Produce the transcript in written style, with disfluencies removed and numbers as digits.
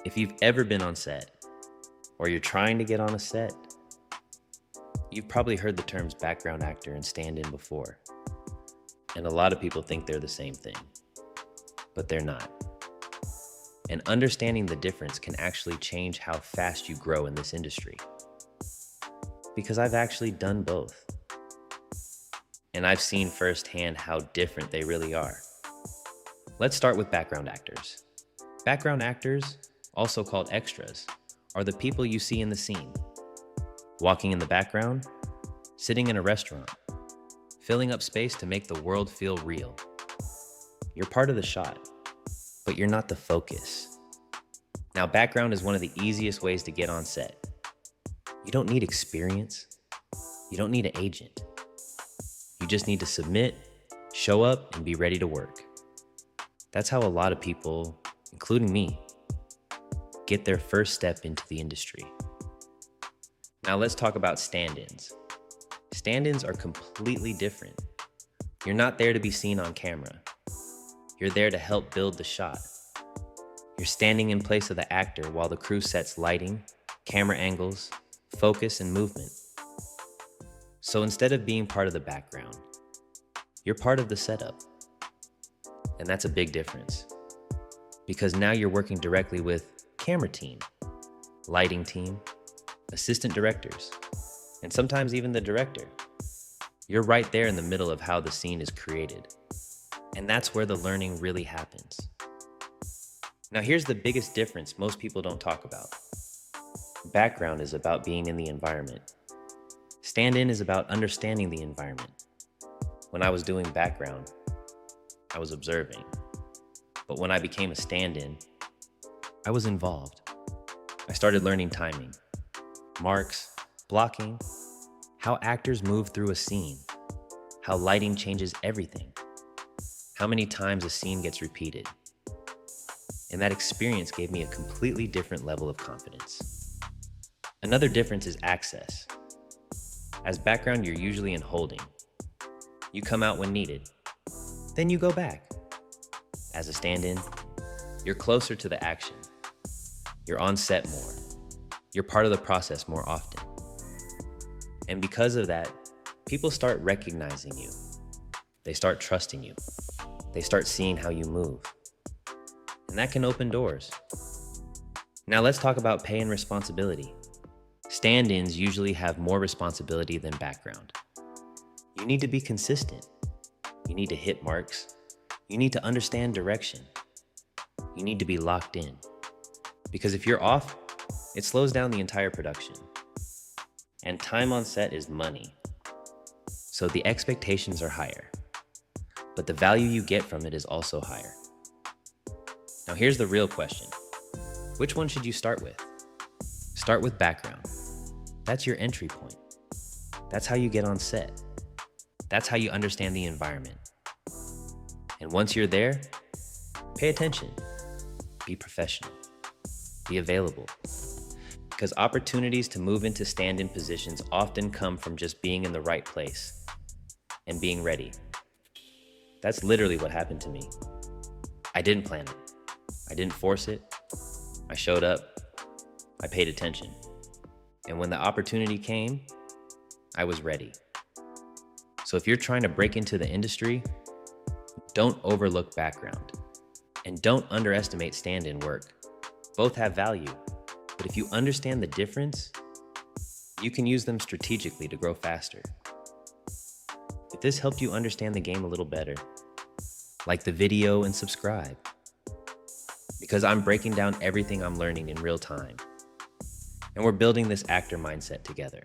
If you've ever been on set, or you're trying to get on a set, you've probably heard the terms background actor and stand-in before. And a lot of people think they're the same thing, but they're not. And understanding the difference can actually change how fast you grow in this industry. Because I've actually done both. And I've seen firsthand how different they really are. Let's start with background actors. Background actors, also called extras, are the people you see in the scene. Walking in the background, sitting in a restaurant, filling up space to make the world feel real. You're part of the shot, but you're not the focus. Now, background is one of the easiest ways to get on set. You don't need experience. You don't need an agent. You just need to submit, show up, and be ready to work. That's how a lot of people, including me, get their first step into the industry. Now let's talk about stand-ins. Stand-ins are completely different. You're not there to be seen on camera. You're there to help build the shot. You're standing in place of the actor while the crew sets lighting, camera angles, focus, and movement. So instead of being part of the background, you're part of the setup. And that's a big difference. Because now you're working directly with camera team, lighting team, assistant directors, and sometimes even the director. You're right there in the middle of how the scene is created. And that's where the learning really happens. Now here's the biggest difference most people don't talk about. Background is about being in the environment. Stand-in is about understanding the environment. When I was doing background, I was observing. But when I became a stand-in, I was involved. I started learning timing, marks, blocking, how actors move through a scene, how lighting changes everything, how many times a scene gets repeated. And that experience gave me a completely different level of confidence. Another difference is access. As background, you're usually in holding. You come out when needed, then you go back. As a stand-in, you're closer to the action. You're on set more. You're part of the process more often. And because of that, people start recognizing you. They start trusting you. They start seeing how you move. And that can open doors. Now let's talk about pay and responsibility. Stand-ins usually have more responsibility than background. You need to be consistent. You need to hit marks. You need to understand direction. You need to be locked in. Because if you're off, it slows down the entire production. And time on set is money. So the expectations are higher. But the value you get from it is also higher. Now here's the real question. Which one should you start with? Start with background. That's your entry point. That's how you get on set. That's how you understand the environment. And once you're there, pay attention. Be professional. Be available. Because opportunities to move into stand-in positions often come from just being in the right place and being ready. That's literally what happened to me. I didn't plan it. I didn't force it. I showed up. I paid attention. And when the opportunity came, I was ready. So if you're trying to break into the industry, don't overlook background. And don't underestimate stand-in work. Both have value, but if you understand the difference, you can use them strategically to grow faster. If this helped you understand the game a little better, like the video and subscribe, because I'm breaking down everything I'm learning in real time. And we're building this actor mindset together.